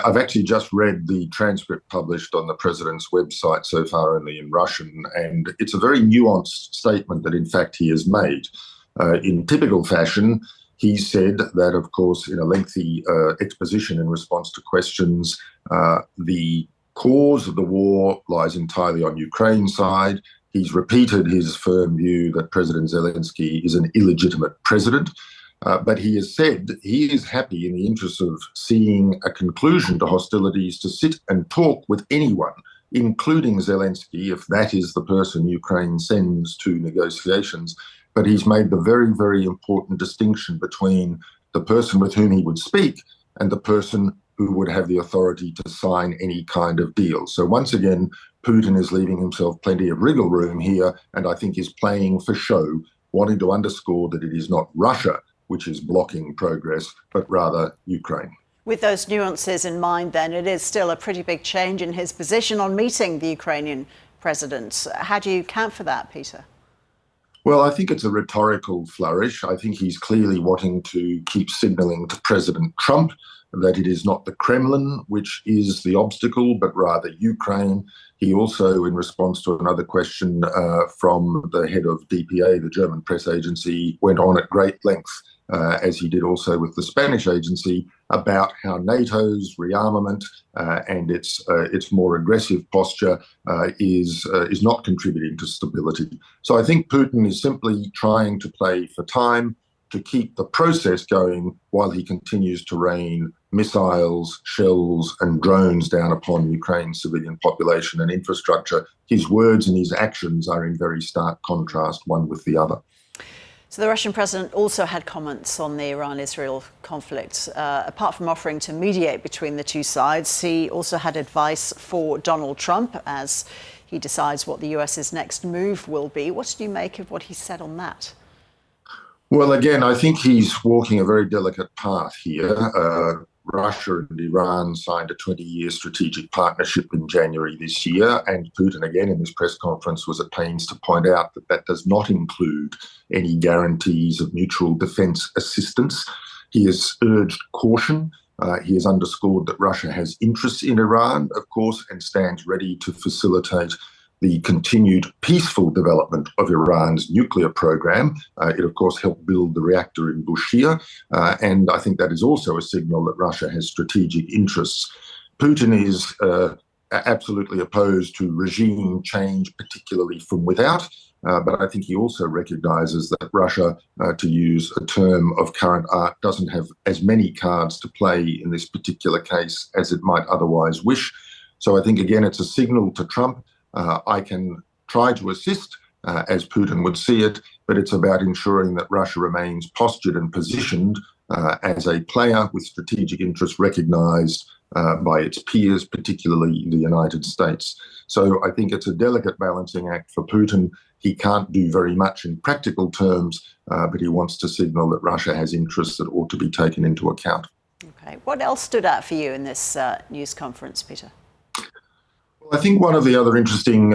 I've actually just read the transcript published on the president's website, so far only in Russian, and it's a very nuanced statement that, in fact, he has made. In typical fashion, he said that, of course, in a lengthy exposition in response to questions, the cause of the war lies entirely on Ukraine's side. He's repeated his firm view that President Zelenskyy is an illegitimate president. But he has said he is happy, in the interest of seeing a conclusion to hostilities, to sit and talk with anyone, including Zelenskyy, if that is the person Ukraine sends to negotiations. But he's made the very, very important distinction between the person with whom he would speak and the person who would have the authority to sign any kind of deal. So once again, Putin is leaving himself plenty of wriggle room here, and I think is playing for show, wanting to underscore that it is not Russia which is blocking progress, but rather Ukraine. With those nuances in mind, then, it is still a pretty big change in his position on meeting the Ukrainian president. How do you account for that, Peter? Well, I think it's a rhetorical flourish. I think he's clearly wanting to keep signalling to President Trump that it is not the Kremlin which is the obstacle, but rather Ukraine. He also, in response to another question from the head of DPA, the German press agency, went on at great length, as he did also with the Spanish agency, about how NATO's rearmament and its more aggressive posture is not contributing to stability. So I think Putin is simply trying to play for time, to keep the process going while he continues to rain missiles, shells and drones down upon Ukraine's civilian population and infrastructure. His words and his actions are in very stark contrast, one with the other. So the Russian president also had comments on the Iran-Israel conflict. Apart from offering to mediate between the two sides, he also had advice for Donald Trump as he decides what the US's next move will be. What do you make of what he said on that? Well, again, I think he's walking a very delicate path here. Russia and Iran signed a 20-year strategic partnership in January this year, and Putin, again, in this press conference, was at pains to point out that that does not include any guarantees of mutual defence assistance. He has urged caution. He has underscored that Russia has interests in Iran, of course, and stands ready to facilitate the continued peaceful development of Iran's nuclear program. It, of course, helped build the reactor in Bushehr, and I think that is also a signal that Russia has strategic interests. Putin is absolutely opposed to regime change, particularly from without, but I think he also recognises that Russia, to use a term of current art, doesn't have as many cards to play in this particular case as it might otherwise wish. So I think, again, it's a signal to Trump. I can try to assist, as Putin would see it, but it's about ensuring that Russia remains postured and positioned as a player with strategic interests recognised by its peers, particularly the United States. So I think it's a delicate balancing act for Putin. He can't do very much in practical terms, but he wants to signal that Russia has interests that ought to be taken into account. Okay. What else stood out for you in this news conference, Peter? I think one of the other interesting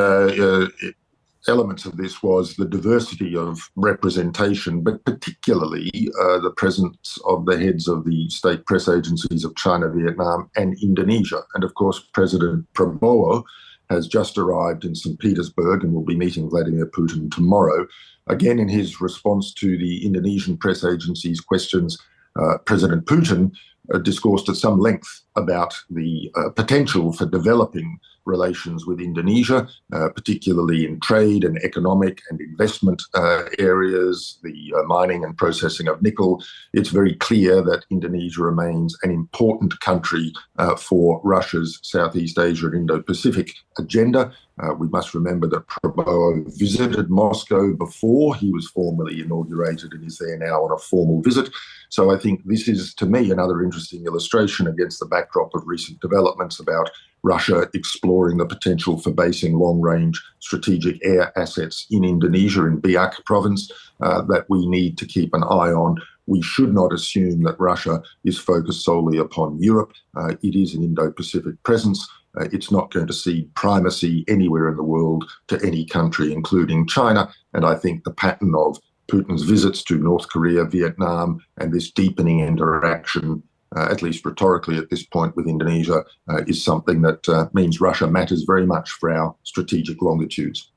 elements of this was the diversity of representation, but particularly the presence of the heads of the state press agencies of China, Vietnam and Indonesia. And of course, President Prabowo has just arrived in St. Petersburg and will be meeting Vladimir Putin tomorrow. Again, in his response to the Indonesian press agency's questions, President Putin discoursed at some length about the potential for developing relations with Indonesia, particularly in trade and economic and investment areas, the mining and processing of nickel. It's very clear that Indonesia remains an important country for Russia's Southeast Asia and Indo-Pacific agenda. We must remember that Prabowo visited Moscow before he was formally inaugurated and is there now on a formal visit. So I think this is, to me, another interesting illustration against the backdrop of recent developments about Russia exploring the potential for basing long-range strategic air assets in Indonesia, in Biak province, that we need to keep an eye on. We should not assume that Russia is focused solely upon Europe. It is an Indo-Pacific presence. It's not going to cede primacy anywhere in the world to any country, including China. And I think the pattern of Putin's visits to North Korea, Vietnam, and this deepening interaction at least rhetorically at this point with Indonesia, is something that means Russia matters very much for our strategic longitudes.